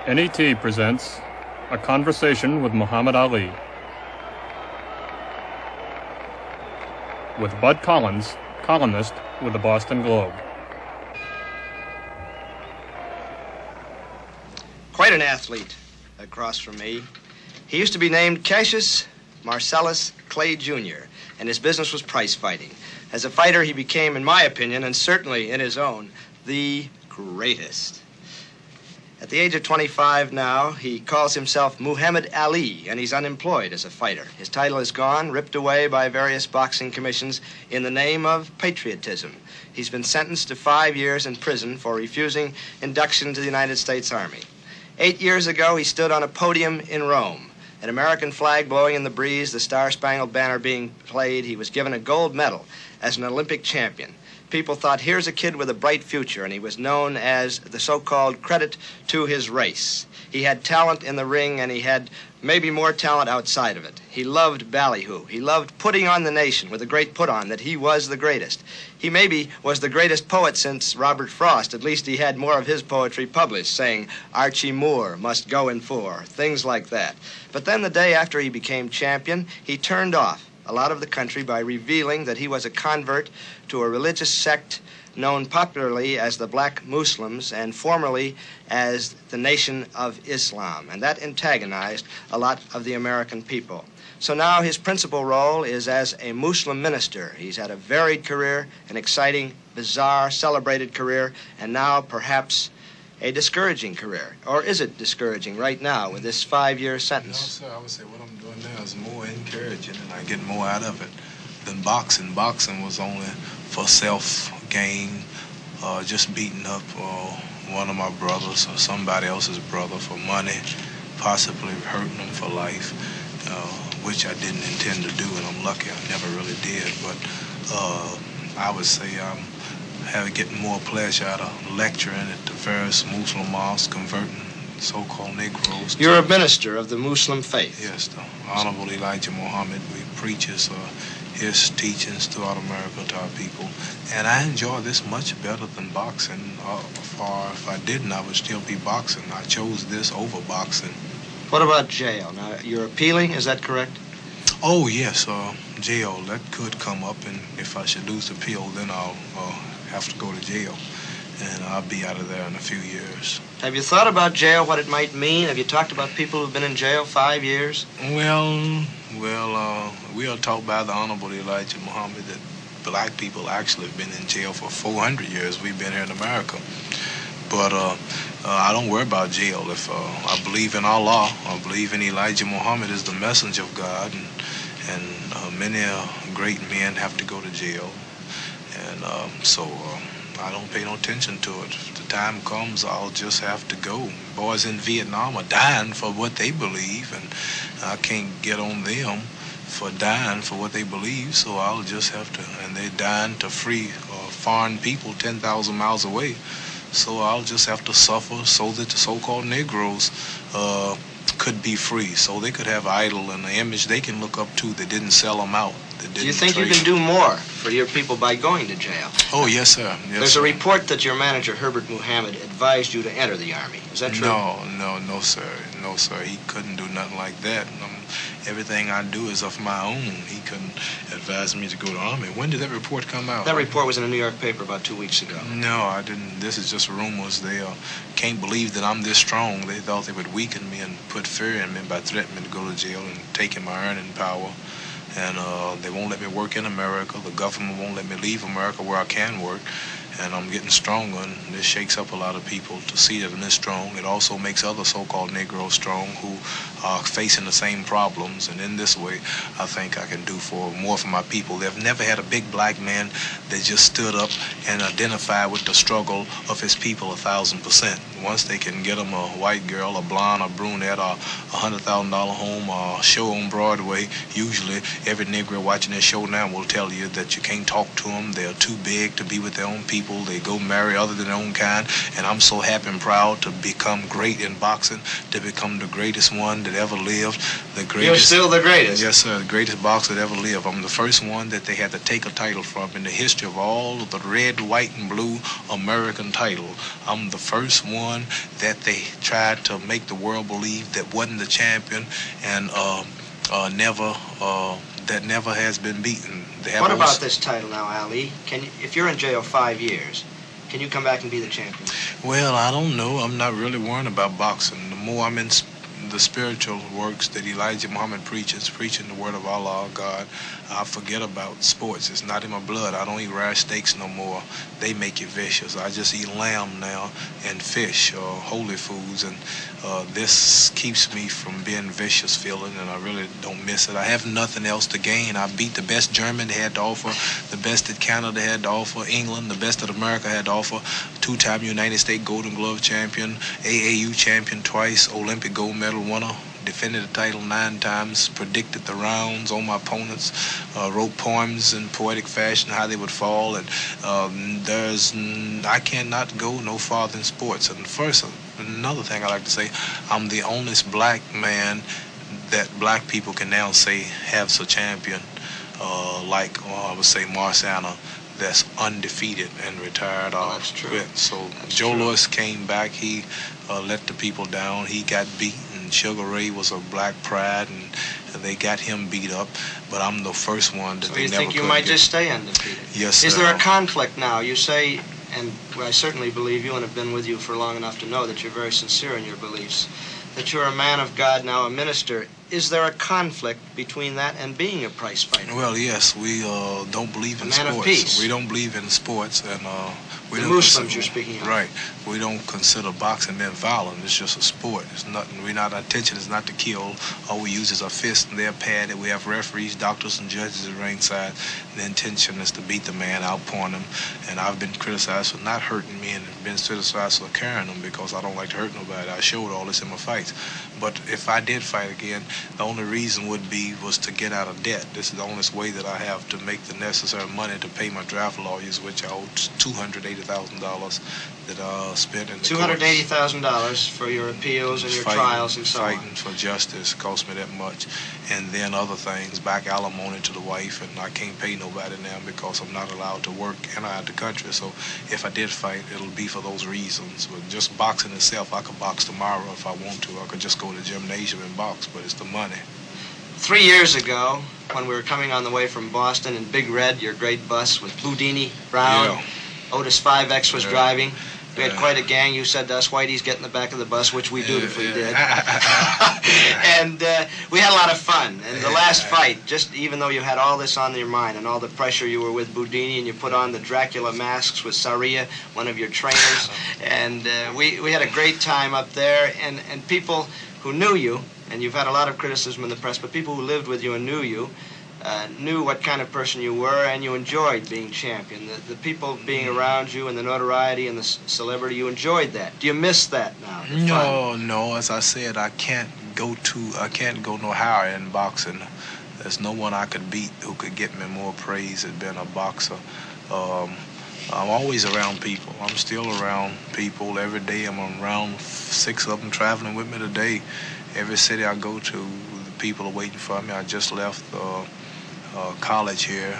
NET presents A Conversation with Muhammad Ali with Bud Collins, columnist with the Boston Globe. Quite an athlete across from me. He used to be named Cassius Marcellus Clay Jr., and his business was prize fighting. As a fighter, he became, in my opinion, and certainly in his own, the greatest. At the age of 25 now, he calls himself Muhammad Ali, and he's unemployed as a fighter. His title is gone, ripped away by various boxing commissions in the name of patriotism. He's been sentenced to 5 years in prison for refusing induction to the United States Army. 8 years ago, he stood on a podium in Rome. An American flag blowing in the breeze, the Star-Spangled Banner being played. He was given a gold medal as an Olympic champion. People thought, here's a kid with a bright future, and he was known as the so-called credit to his race. He had talent in the ring, and he had maybe more talent outside of it. He loved ballyhoo. He loved putting on the nation with a great put-on, that he was the greatest. He maybe was the greatest poet since Robert Frost. At least he had more of his poetry published, saying, Archie Moore must go in for, things like that. But then the day after he became champion, he turned off a lot of the country by revealing that he was a convert to a religious sect known popularly as the Black Muslims and formerly as the Nation of Islam. And that antagonized a lot of the American people. So now his principal role is as a Muslim minister. He's had a varied career, an exciting, bizarre, celebrated career, and now perhaps a discouraging career. Or is it discouraging right now with this 5-year sentence? No, sir, I would say what I'm doing now is more encouraging, and I get more out of it than boxing. Boxing was only for self-gain, just beating up one of my brothers or somebody else's brother for money, possibly hurting them for life, which I didn't intend to do, and I'm lucky I never really did. But I would say I'm getting more pleasure out of lecturing at the various Muslim mosques, converting so-called Negroes. You're a minister of the Muslim faith. Yes, the Honorable Elijah Muhammad. We preach his teachings throughout America to our people. And I enjoy this much better than boxing. If I didn't, I would still be boxing. I chose this over boxing. What about jail? Now, you're appealing, is that correct? Oh, yes, jail. That could come up, and if I should lose the appeal, then I'll have to go to jail, and I'll be out of there in a few years. Have you thought about jail, what it might mean? Have you talked about people who've been in jail 5 years? Well, we are taught by the Honorable Elijah Muhammad that black people actually have been in jail for 400 years. We've been here in America. But I don't worry about jail. If I believe in Allah, I believe in Elijah Muhammad as the messenger of God, and many great men have to go to jail. And so I don't pay no attention to it. If the time comes, I'll just have to go. Boys in Vietnam are dying for what they believe, and I can't get on them for dying for what they believe, so I'll just have to. And they're dying to free foreign people 10,000 miles away, so I'll just have to suffer so that the so-called Negroes could be free, so they could have idol and an image they can look up to that didn't sell them out. Do you think you can do more for your people by going to jail? Oh, yes, sir. Yes, There's sir. a report that your manager, Herbert Muhammad, advised you to enter the Army. Is that true? No, sir. No, sir. He couldn't do nothing like that. Everything I do is of my own. He couldn't advise me to go to the Army. When did that report come out? That report was in a New York paper about 2 weeks ago. No, I didn't. This is just rumors. They can't believe that I'm this strong. They thought they would weaken me and put fear in me by threatening me to go to jail and taking my earning power. And they won't let me work in America. The government won't let me leave America where I can work. And I'm getting stronger, and this shakes up a lot of people to see that I'm this strong. It also makes other so-called Negroes strong who are facing the same problems. And in this way, I think I can do more for my people. They've never had a big black man that just stood up and identified with the struggle of his people 1,000%. Once they can get them a white girl, a blonde, a brunette, or $100,000 home, or a show on Broadway, usually every Negro watching this show now will tell you that you can't talk to them. They're too big to be with their own people. They go marry other than their own kind. And I'm so happy and proud to become great in boxing, to become the greatest one that ever lived. The greatest. You're still the greatest. Yes, sir. The greatest boxer that ever lived. I'm the first one that they had to take a title from in the history of all of the red, white, and blue American title. I'm the first one that they tried to make the world believe that wasn't the champion, and that never has been beaten. What about this title now, Ali? If you're in jail 5 years, can you come back and be the champion? Well, I don't know. I'm not really worrying about boxing. The more I'm in the spiritual works that Elijah Muhammad preaches, preaching the word of Allah, God, I forget about sports. It's not in my blood. I don't eat rare steaks no more. They make you vicious. I just eat lamb now and fish, holy foods, and this keeps me from being vicious feeling, and I really don't miss it. I have nothing else to gain. I beat the best German they had to offer, the best that Canada had to offer, England, the best that America had to offer, two-time United States Golden Glove champion, AAU champion twice, Olympic gold medal winner, defended the title 9 times, predicted the rounds on my opponents, wrote poems in poetic fashion how they would fall, and I cannot go no farther in sports. And first, another thing I like to say, I'm the only black man that black people can now say has a champion, I would say Marciano, that's undefeated and retired. That's true. So that's Joe true. Louis came back. He let the people down. He got beaten. Sugar Ray was a black pride, and they got him beat up. But I'm the first one that so they you never think you could might get. just stay undefeated? Yes, Is there a conflict now? You say, and I certainly believe you and have been with you for long enough to know that you're very sincere in your beliefs, that you're a man of God now, a minister. Is there a conflict between that and being a prize fighter? Well, yes, we don't believe in a man sports. Of peace. We don't believe in sports, and we the don't Muslims you're speaking of. Right. We don't consider boxing being violent. It's just a sport. It's nothing. Our intention is not to kill. All we use is our fists, and they're padded. We have referees, doctors, and judges at ringside. The intention is to beat the man, outpoint him. And I've been criticized for not hurting men, and been criticized for carrying them because I don't like to hurt nobody. I showed all this in my fights. But if I did fight again, the only reason was to get out of debt. This is the only way that I have to make the necessary money to pay my draft lawyers, which I owe $280,000 that I spent in the $280,000 for your appeals and your trials and so on. Fighting for justice cost me that much. And then other things, back alimony to the wife, and I can't pay nobody now because I'm not allowed to work and out of the country. So if I did fight, it'll be for those reasons. But just boxing itself, I could box tomorrow if I want to. I could just go to the gymnasium and box, but it's the money. 3 years ago, when we were coming on the way from Boston in Big Red, your great bus with Bludini, Brown, Yeah. Otis 5X was Yeah. driving. We had quite a gang. You said to us, Whitey's get in the back of the bus, which we dutifully did. And we had a lot of fun. And the last fight, just even though you had all this on your mind and all the pressure, you were with Boudini and you put on the Dracula masks with Syria, one of your trainers. And we had a great time up there. And people who knew you, and you've had a lot of criticism in the press, but people who lived with you and knew you, knew what kind of person you were, and you enjoyed being champion. The people being around you and the notoriety and the celebrity, you enjoyed that. Do you miss that now? No. As I said, I can't go no higher in boxing. There's no one I could beat who could get me more praise than being a boxer. I'm always around people. I'm still around people every day. I'm around 6 of them traveling with me today. Every city I go to, the people are waiting for me. I just left college here.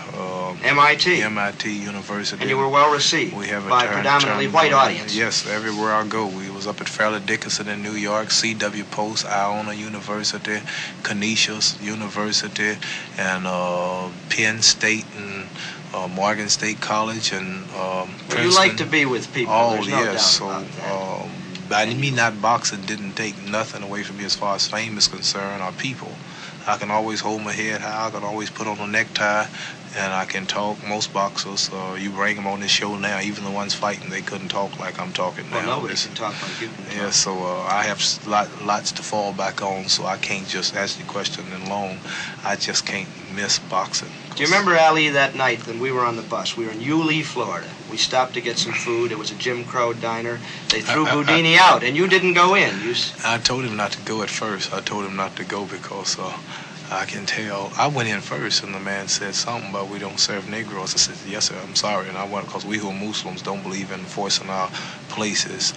MIT. MIT University. And you were well received We have a by a predominantly white audience. Yes, everywhere I go. We was up at Fairleigh Dickinson in New York, C.W. Post, Iona University, Canisius University, and Penn State, and Morgan State College, and Princeton. You like to be with people. There's no yes. doubt about that. By me not boxing didn't take nothing away from me as far as fame is concerned, or people. I can always hold my head high. I can always put on a necktie, and I can talk. Most boxers, you bring them on this show now, even the ones fighting, they couldn't talk like I'm talking now. Well, nobody can talk like you can talk. Yeah, so I have lots to fall back on, so I can't just ask the question in long. I just can't miss boxing. Do you remember, Ali, that night when we were on the bus? We were in Yulee, Florida. We stopped to get some food. It was a Jim Crow diner. They threw Boudini out, and you didn't go in. I told him not to go at first. I told him not to go because I can tell. I went in first, and the man said something about we don't serve Negroes. I said, yes, sir, I'm sorry. And I went because we who are Muslims don't believe in enforcing our places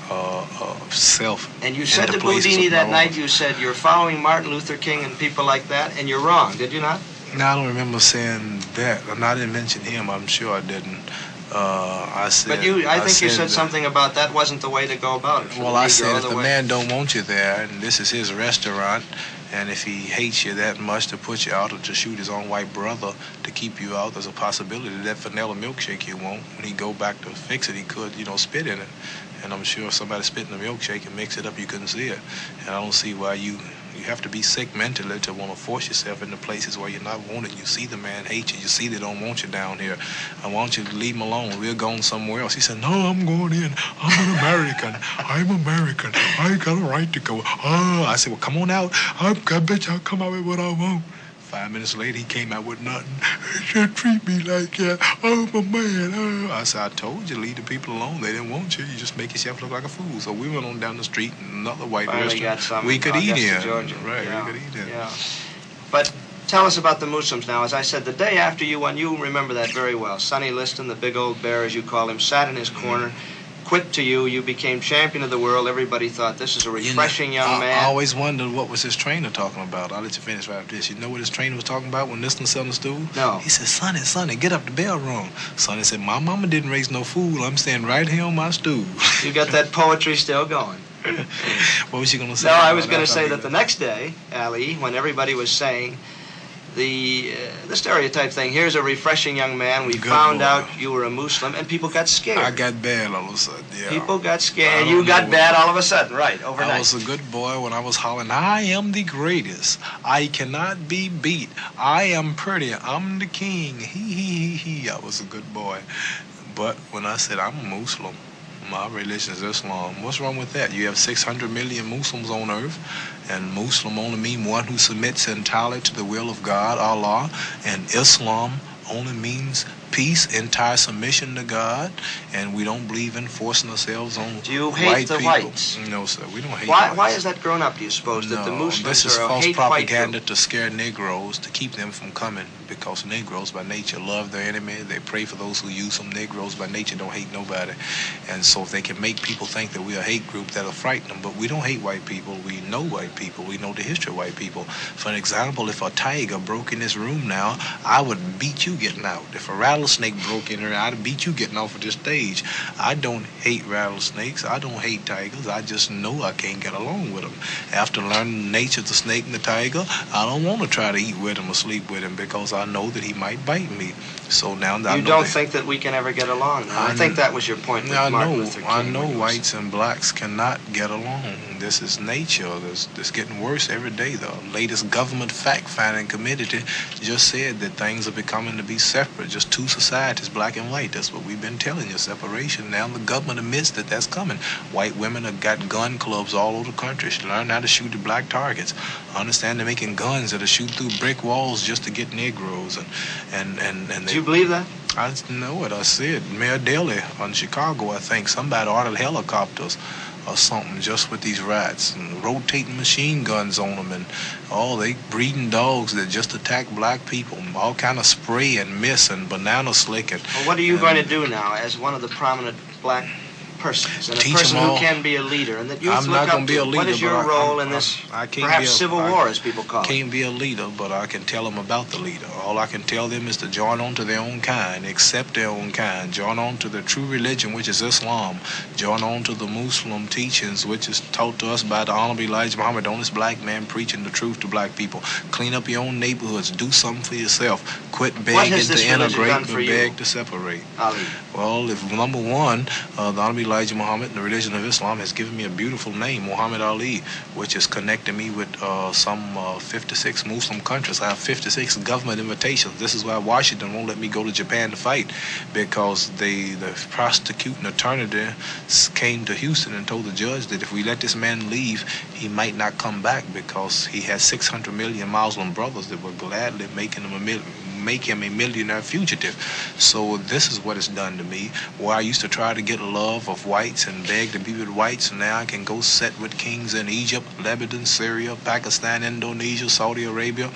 self. And you said to Boudini that night, you said, you're following Martin Luther King and people like that, and you're wrong, did you not? No, I don't remember saying that. And I didn't mention him. I'm sure I didn't. I said. But I think you said something about that wasn't the way to go about it. Well, I said if the man don't want you there, and this is his restaurant, and if he hates you that much to put you out or to shoot his own white brother to keep you out, there's a possibility that vanilla milkshake you want, when he go back to fix it, he could, spit in it. And I'm sure if somebody spit in the milkshake and mix it up, you couldn't see it. And I don't see why you have to be sick mentally to want to force yourself into places where you're not wanted. You see the man hate you. You see they don't want you down here. I want you to leave him alone. We're going somewhere else. He said, no, I'm going in. I'm an American. I'm American. I got a right to go. I said, well, come on out. I bet you I'll come out with what I want. 5 minutes later, he came out with nothing. He said, treat me like that. I'm a man. I said, I told you, leave the people alone. They didn't want you. You just make yourself look like a fool. So we went on down the street, and another white restaurant. We could eat in. Right, yeah, we could eat in. Yeah. But tell us about the Muslims now. As I said, the day after you won, you remember that very well. Sonny Liston, the big old bear, as you call him, sat in his corner. Quit to you. You became champion of the world. Everybody thought this is a refreshing young man. I always wondered what was his trainer talking about. I'll let you finish right after this. You know what his trainer was talking about when Liston sat on the stool? No. He said, Sonny, get up, the bell rung. Sonny said, my mama didn't raise no fool. I'm standing right here on my stool. You got that poetry still going. What was you going to say? No, I was going to say that the next day, Ali, when everybody was saying the stereotype thing, here's a refreshing young man, we found out you were a Muslim, and people got scared. I got bad all of a sudden, yeah. People got scared, and you got bad all of a sudden, right, overnight. I was a good boy when I was hollering, I am the greatest, I cannot be beat, I am pretty, I'm the king, he. I was a good boy. But when I said I'm a Muslim, my religion is Islam. What's wrong with that? You have 600 million Muslims on earth, and Muslim only mean one who submits entirely to the will of God, Allah, and Islam only means peace, entire submission to God, and we don't believe in forcing ourselves on Do you hate the whites? No, sir, we don't hate Why, whites. Why is that grown up, do you suppose, that the Muslims this is are a false hate propaganda white to scare Negroes, to keep them from coming, because Negroes by nature love their enemy, they pray for those who use them. Negroes by nature don't hate nobody, and so if they can make people think that we're a hate group, that'll frighten them. But we don't hate white people, we know white people, we know the history of white people. For an example, if a tiger broke in this room now, I would beat you getting out. If a rattlesnake broke in here, I'd beat you getting off of this stage. I don't hate rattlesnakes, I don't hate tigers, I just know I can't get along with them. After learning the nature of the snake and the tiger, I don't want to try to eat with him or sleep with him because I know that he might bite me. So now that You don't think that we can ever get along? I think that was your point with Martin Luther King. I know whites and blacks cannot get along. This is nature. This getting worse every day. The latest government fact-finding committee just said that things are becoming to be separate, just two societies, black and white. That's what we've been telling you, separation. Now the government admits that that's coming. White women have got gun clubs all over the country. She learned how to shoot at black targets. I understand they're making guns that'll shoot through brick walls just to get Negroes. And Do you believe that? I know it. I see it. Mayor Daley on Chicago, I think, somebody ordered helicopters or something just with these rats and rotating machine guns on them, and they breeding dogs that just attack black people, all kind of spray and mist and banana slick. Well, what are you going to do now as one of the prominent black persons and a person who can be a leader, and that you I'm look not up gonna be a to? leader, What is your role in this perhaps civil war, as people call it? I can't be a leader, but I can tell them about the leader. All I can tell them is to join on to their own kind, accept their own kind, join on to the true religion, which is Islam, join on to the Muslim teachings, which is taught to us by the Honorable Elijah Muhammad, the honest black man preaching the truth to black people. Clean up your own neighborhoods, do something for yourself, quit begging to integrate, but beg to separate. Ali? Well, if number one, the Honorable Elijah Muhammad, the religion of Islam, has given me a beautiful name, Muhammad Ali, which has connected me with some 56 Muslim countries. I have 56 government invitations. This is why Washington won't let me go to Japan to fight, because the prosecuting attorney there came to Houston and told the judge that if we let this man leave, he might not come back because he has 600 million Muslim brothers that were gladly making him make him a millionaire fugitive. So this is what it's done to me, where I used to try to get love of whites and beg to be with whites, and now I can go sit with kings in Egypt, Lebanon, Syria, Pakistan, Indonesia, Saudi Arabia.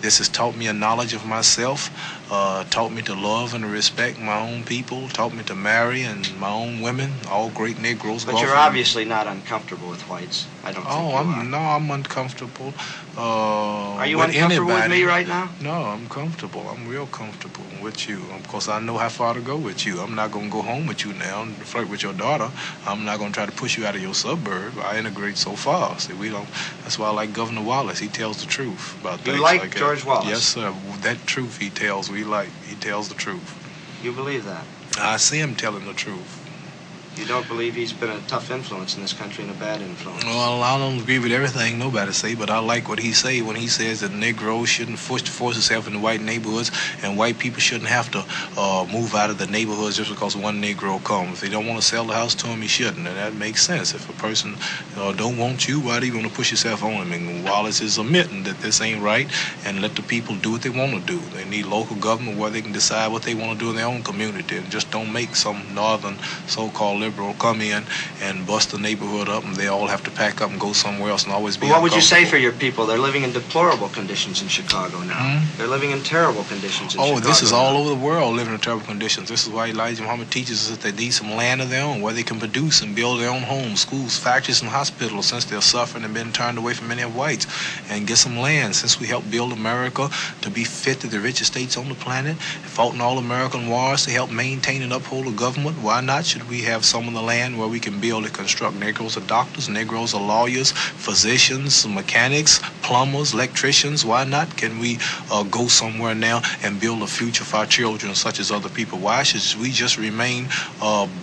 This has taught me a knowledge of myself, taught me to love and respect my own people, taught me to marry and my own women, all great Negroes. But you're obviously not uncomfortable with whites. I don't think you are. No, I'm uncomfortable. Are you with uncomfortable anybody. with me right now? No, I'm comfortable. I'm real comfortable with you. Of course, I know how far to go with you. I'm not going to go home with you now and flirt with your daughter. I'm not going to try to push you out of your suburb. I integrate so far. See, we don't. That's why I like Governor Wallace. He tells the truth about things like that. George Wallace? Yes, sir. That truth he tells, we like. He tells the truth. You believe that? I see him telling the truth. You don't believe he's been a tough influence in this country and a bad influence? Well, I don't agree with everything nobody say, but I like what he say when he says that Negroes shouldn't force itself into white neighborhoods, and white people shouldn't have to move out of the neighborhoods just because one Negro comes. If they don't want to sell the house to him, he shouldn't, and that makes sense. If a person don't want you, why do you want to push yourself on him? And Wallace is admitting that this ain't right, and let the people do what they want to do. They need local government where they can decide what they want to do in their own community, and just don't make some northern so-called liberal come in and bust the neighborhood up, and they all have to pack up and go somewhere else and always be What would you say for your people? They're living in deplorable conditions in Chicago now. They're living in terrible conditions in Chicago. This is all over the world living in terrible conditions. This is why Elijah Muhammad teaches us that they need some land of their own where they can produce and build their own homes, schools, factories, and hospitals, since they're suffering and been turned away from many of whites, and get some land, since we helped build America to be fit to the richest states on the planet, fought in all American wars to help maintain and uphold the government. Why not should we have some of the land where we can build and construct? Negroes are doctors, Negroes are lawyers, physicians, mechanics, plumbers, electricians. Why not can we go somewhere now and build a future for our children such as other people? Why should we just remain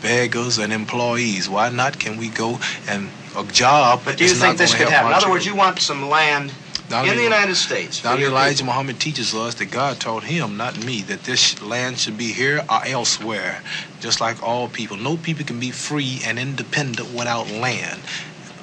beggars and employees? Why not can we go and a job? But do you think this could happen? In other words, you want some land in the United States. Now Elijah Muhammad teaches us that God taught him, not me, that this land should be here or elsewhere, just like all people. No people can be free and independent without land.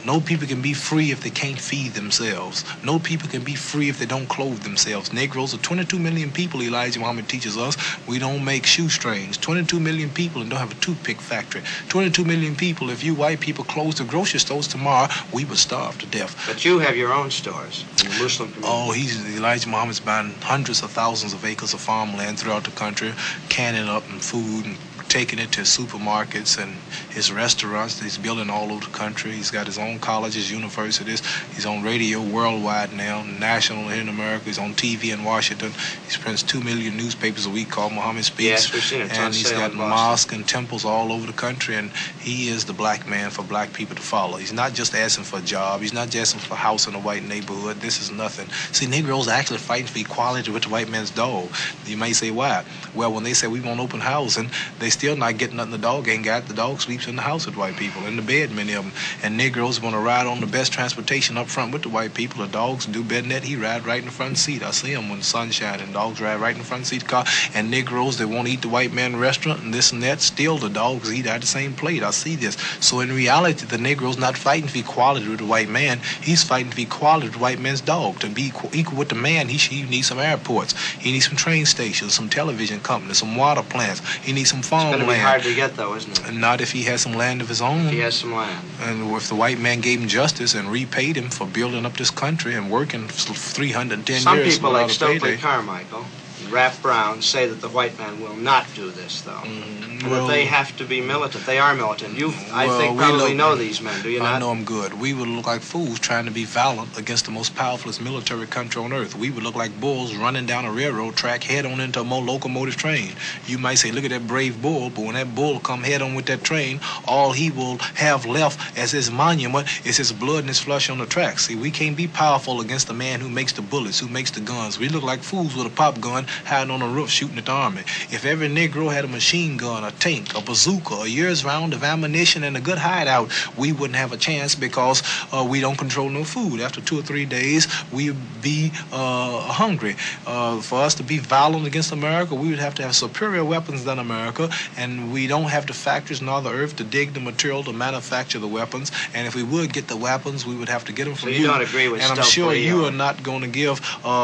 No people can be free if they can't feed themselves. No people can be free if they don't clothe themselves. Negroes are 22 million people, Elijah Muhammad teaches us. We don't make shoestrings. 22 million people and don't have a toothpick factory. 22 million people. If you white people closed the grocery stores tomorrow, we would starve to death. But you have your own stores in the Muslim community. Elijah Muhammad's buying hundreds of thousands of acres of farmland throughout the country, canning up and food and taking it to supermarkets and his restaurants that he's building all over the country. He's got his own colleges, universities. He's on radio worldwide now, national here in America. He's on TV in Washington. He prints 2 million newspapers a week called Muhammad Speaks. Yes, we've seen it. And he's got mosques and temples all over the country, and he is the black man for black people to follow. He's not just asking for a job. He's not just asking for a house in a white neighborhood. This is nothing. See, Negroes are actually fighting for equality with the white man's dog. You may say, why? Well, when they say we want open housing, they still not getting nothing. The dog ain't got. The dog sleeps in the house with white people, in the bed, many of them. And Negroes want to ride on the best transportation up front with the white people. The dogs do better than that. He ride right in the front seat. I see him when the sun's shining. Dogs ride right in the front seat of the car. And Negroes, they won't eat the white man restaurant and this and that. Still, the dogs eat out the same plate. I see this. So in reality, the Negro's not fighting for equality with the white man. He's fighting for equality with the white man's dog. To be equal with the man, he needs some airports. He needs some train stations, some television companies, some water plants. He needs some farmland. It's going to be hard to get, though, isn't it? And not if he has some land of his own. If he has some land. And if the white man gave him justice and repaid him for building up this country and working 310 years. Some people like Stokely Carmichael and Rap Brown say that the white man will not do this, though. And that they have to be militant. They are militant. You, I think, probably know these men, do you not? I know them good. We would look like fools trying to be valiant against the most powerful military country on earth. We would look like bulls running down a railroad track head on into a locomotive train. You might say, look at that brave bull, but when that bull come head on with that train, all he will have left as his monument is his blood and his flesh on the track. See, we can't be powerful against the man who makes the bullets, who makes the guns. We look like fools with a pop gun hiding on the roof shooting at the army. If every Negro had a machine gun, a tank, a bazooka, a year's round of ammunition, and a good hideout, we wouldn't have a chance because we don't control no food. After 2 or 3 days, we'd be hungry. For us to be violent against America, we would have to have superior weapons than America, and we don't have the factories nor the earth to dig the material to manufacture the weapons. And if we would get the weapons, we would have to get them from you. So you don't agree with and I'm sure you are not going to give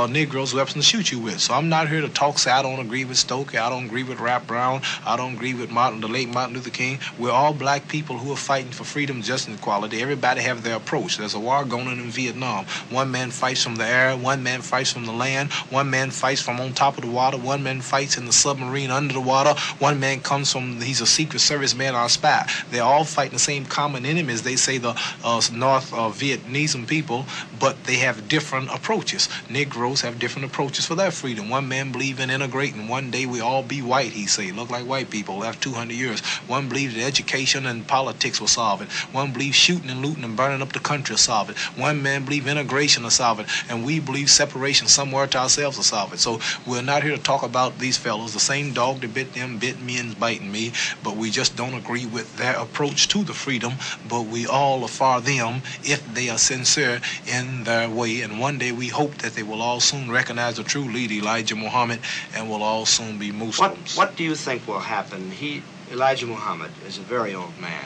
Negroes weapons to shoot you with. So I'm not here to talk. Say I don't agree with Stokely. I don't agree with Rap Brown. I don't agree with the late Martin Luther King. We're all black people who are fighting for freedom, justice, and equality. Everybody have their approach. There's a war going on in Vietnam. One man fights from the air. One man fights from the land. One man fights from on top of the water. One man fights in the submarine under the water. One man comes from, he's a Secret Service man or a spy. They're all fighting the same common enemies. They say the North Vietnamese people, but they have different approaches. Negroes have different approaches for their freedom. One man believes in integrating. One day we all be white, he say. Look like white people after 200 years. One believes that education and politics will solve it. One believes shooting and looting and burning up the country will solve it. One man believes integration will solve it. And we believe separation somewhere to ourselves will solve it. So we're not here to talk about these fellows. The same dog that bit them bit me and biting me, but we just don't agree with their approach to the freedom, but we all are for them if they are sincere in their way. And one day we hope that they will all soon recognize the true leader, Elijah Muhammad, and will all soon be Muslims. What do you think will happen? Elijah Muhammad is a very old man.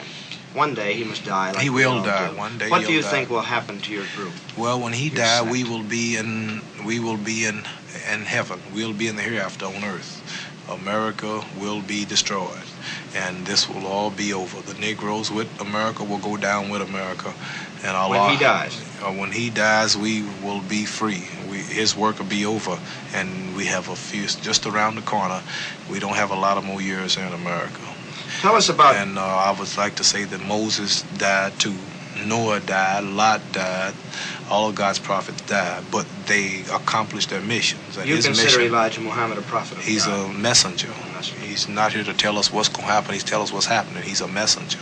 One day he must die. Like he will die. One day. What do you think will happen to your group? Well, when he dies, we will be in heaven. We'll be in the hereafter on earth. America will be destroyed, and this will all be over. The Negroes with America will go down with America, and Allah, when he dies. When he dies, we will be free. His work will be over, and we have a few just around the corner. We don't have a lot of more years here in America. Tell us about. And I would like to say that Moses died too. Noah died, Lot died, all of God's prophets died, but they accomplished their missions. And you his consider mission, Elijah Muhammad a prophet of he's God. a messenger. He's not here to tell us what's going to happen. He's telling us what's happening. He's a messenger.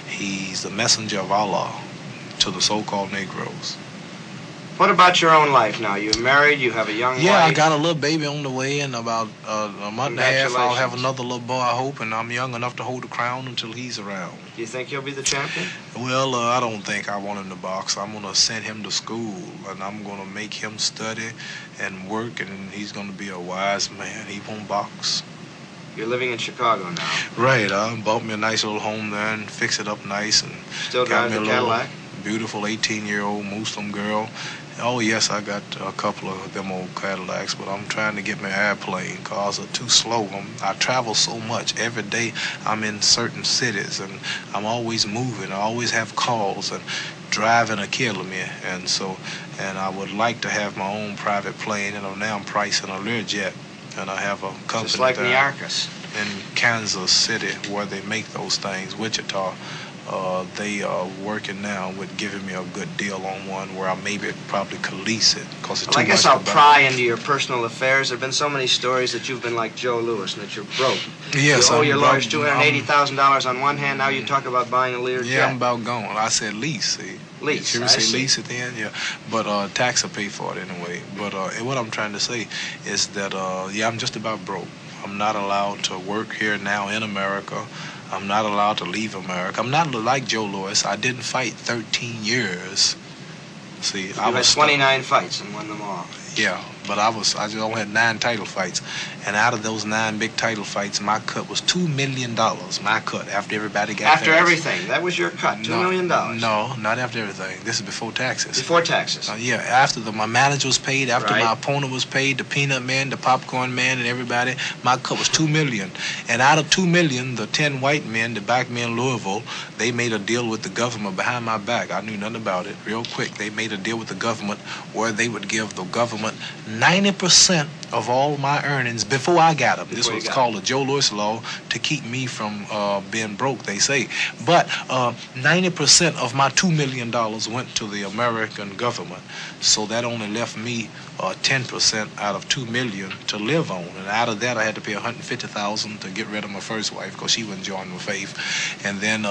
He's the messenger of Allah to the so-called Negroes. What about your own life now? You're married, you have a young wife. Yeah, I got a little baby on the way. In about a month and a half, I'll have another little boy, I hope, and I'm young enough to hold the crown until he's around. Do you think he'll be the champion? Well, I don't think I want him to box. I'm going to send him to school, and I'm going to make him study and work, and he's going to be a wise man. He won't box. You're living in Chicago now. Right. I bought me a nice little home there and fixed it up nice. And still got drives me a Cadillac? Beautiful 18-year-old Muslim girl. Oh, yes, I got a couple of them old Cadillacs, but I'm trying to get my airplane. Cars are too slow. I travel so much. Every day I'm in certain cities, and I'm always moving. I always have calls, and driving are killing me. And I would like to have my own private plane, and now I'm pricing a Learjet, and I have a company just like Niarchus in Kansas City where they make those things, Wichita. They are working now with giving me a good deal on one where I maybe probably could lease it. Well, I guess I'll pry into your personal affairs. There have been so many stories that you've been like Joe Lewis and that you're broke. Yes, you owe your lawyers $280,000 on one hand. Now you talk about buying a Learjet. Yeah, I'm about gone. I said lease. See. Lease. You say lease at the end? Yeah. But tax will pay for it anyway. But what I'm trying to say is that, yeah, I'm just about broke. I'm not allowed to work here now in America. I'm not allowed to leave America. I'm not like Joe Lewis. I didn't fight 13 years. See, I was 29 fights and won them all. Yeah, but I just only had 9 title fights, and out of those 9 big title fights, my cut was $2 million. My cut after everybody got after everything. That was your cut, $2 million. No, not after everything. This is before taxes. Before taxes. Yeah, after my manager was paid, after my opponent was paid, the peanut man, the popcorn man, and everybody, my cut was $2 million. And out of $2 million, the 10 white men that backed me in Louisville, they made a deal with the government behind my back. I knew nothing about it. Real quick, they made a deal with the government where they would give the government 90% of all my earnings before I got them. This was called the Joe Lewis law to keep me from being broke, they say. But 90% of my $2 million went to the American government. So that only left me 10% out of $2 million to live on. And out of that, I had to pay $150,000 to get rid of my first wife because she wasn't joining my faith. And then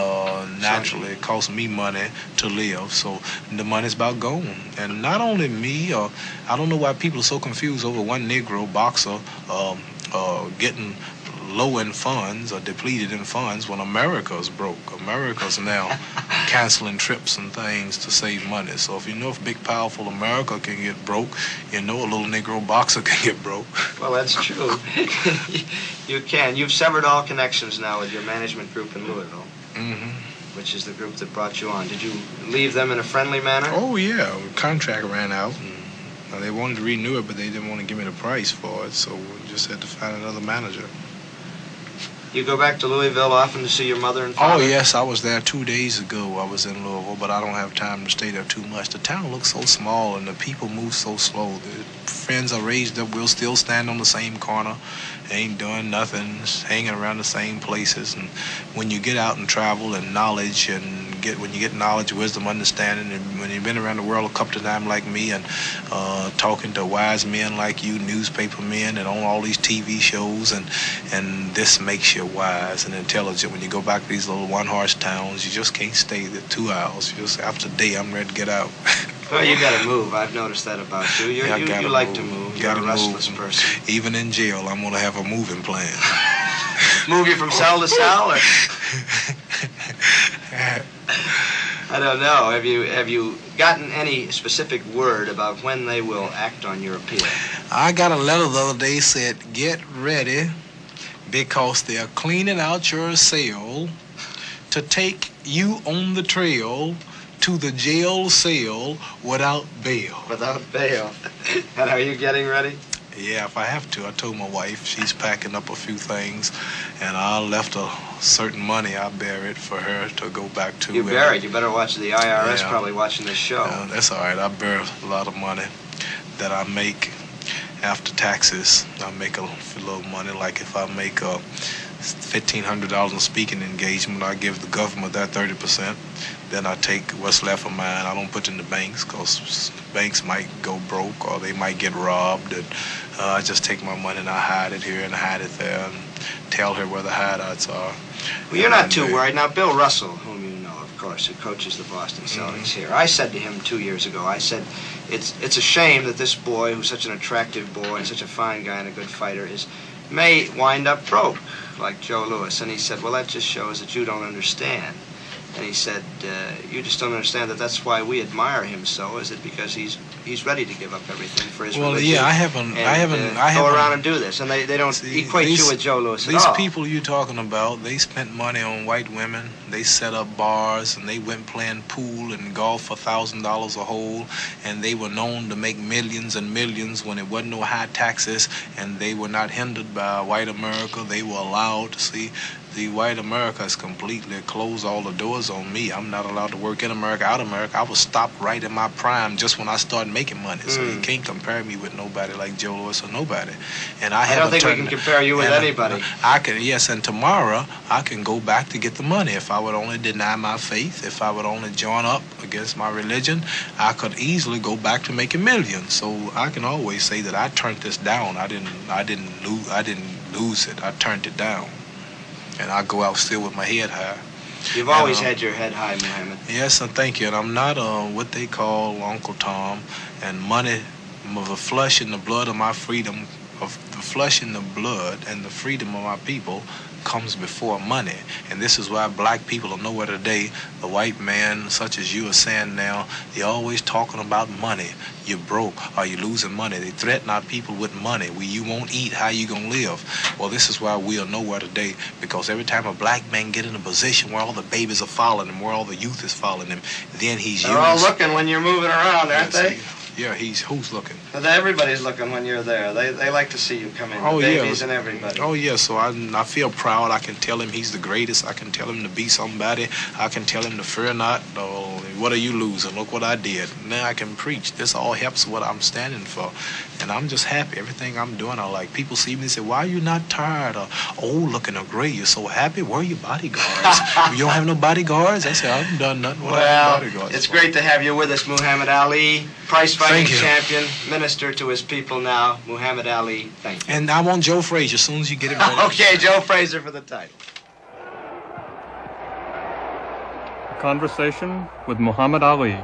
naturally, it cost me money to live. So the money's about gone. And not only me, I don't know why people are so confused over one Negro Negro boxer getting low in funds or depleted in funds when America's broke. America's now canceling trips and things to save money. So if you know if big, powerful America can get broke, you know a little Negro boxer can get broke. Well, that's true. You can. You've severed all connections now with your management group in Louisville, which is the group that brought you on. Did you leave them in a friendly manner? Oh, yeah. The contract ran out. And they wanted to renew it, but they didn't want to give me the price for it, so we just had to find another manager. You go back to Louisville often to see your mother and father? Oh, yes, I was there 2 days ago. I was in Louisville, but I don't have time to stay there too much. The town looks so small, and the people move so slow. The friends are raised up. We'll still stand on the same corner, ain't doing nothing, just hanging around the same places. And when you get out and travel and knowledge and when you get knowledge, wisdom, understanding, and when you've been around the world a couple of times like me and talking to wise men like you, newspaper men, and on all these TV shows, and this makes you wise and intelligent. When you go back to these little one-horse towns, you just can't stay there 2 hours. You just, after a day, I'm ready to get out. Well, you got to move. I've noticed that about you. You like to move. You're a restless person. Even in jail, I'm going to have a moving plan. Move you from cell to cell, or? I don't know. Have you gotten any specific word about when they will act on your appeal? I got a letter the other day said, get ready because they're cleaning out your cell to take you on the trail to the jail cell without bail. Without bail. And are you getting ready? Yeah, if I have to. I told my wife she's packing up a few things, and I left a certain money. I bear it for her to go back to. You bear it. You better watch the IRS probably watching this show. That's all right. I bear a lot of money that I make after taxes. I make a little money. Like if I make $1,500 in speaking engagement, I give the government that 30%. Then I take what's left of mine. I don't put it in the banks because banks might go broke or they might get robbed. And I just take my money and I hide it here and hide it there and tell her where the hideouts are. Well, you're not too worried. Now, Bill Russell, whom you know, of course, who coaches the Boston Celtics here, I said to him 2 years ago, I said, it's a shame that this boy, who's such an attractive boy and such a fine guy and a good fighter, may wind up broke like Joe Louis. And he said, well, that just shows that you don't understand. And he said, you just don't understand that that's why we admire him so, is it because he's ready to give up everything for his religion. Well, yeah, I haven't go around and do this. And they don't equate you with Joe Louis at all. These people you're talking about, they spent money on white women. They set up bars, and they went playing pool and golf for $1,000 a hole, and they were known to make millions and millions when it wasn't no high taxes, and they were not hindered by white America. They were allowed to see. The white America has completely closed all the doors on me. I'm not allowed to work in America, out of America. I was stopped right in my prime just when I started making money. So you can't compare me with nobody like Joe Louis or nobody. And I don't think we can compare you with anybody. I can, yes, and tomorrow I can go back to get the money. If I would only deny my faith, if I would only join up against my religion, I could easily go back to making millions. So I can always say that I turned this down. I didn't lose it. I turned it down. And I go out still with my head high. You've always had your head high, Muhammad. Yes, and thank you. And I'm not what they call Uncle Tom. And money, the flesh and the blood of my freedom, of the flesh and the blood and the freedom of my people comes before money. And this is why black people are nowhere today. The white man, such as you are saying now, they're always talking about money. You're broke. Are you losing money? They threaten our people with money. You won't eat. How you gonna live? Well, this is why we are nowhere today, because every time a black man get in a position where all the babies are following him, where all the youth is following him, then he's They're all looking when you're moving around, aren't they? Yeah, who's looking? But everybody's looking when you're there. They like to see you come in, the babies and everybody. Oh, yeah, so I feel proud. I can tell him he's the greatest. I can tell him to be somebody. I can tell him to fear not. Oh, what are you losing? Look what I did. Now I can preach. This all helps what I'm standing for. And I'm just happy. Everything I'm doing, I like. People see me and say, why are you not tired? Or, looking great. You're so happy. Where are your bodyguards? You don't have no bodyguards? I said, I haven't done nothing without bodyguards. It's great to have you with us, Muhammad Ali. Prize-fighting champion, minister to his people now, Muhammad Ali. Thank you. And I want Joe Frazier as soon as you get it ready. Okay, Joe Frazier for the title. A conversation with Muhammad Ali.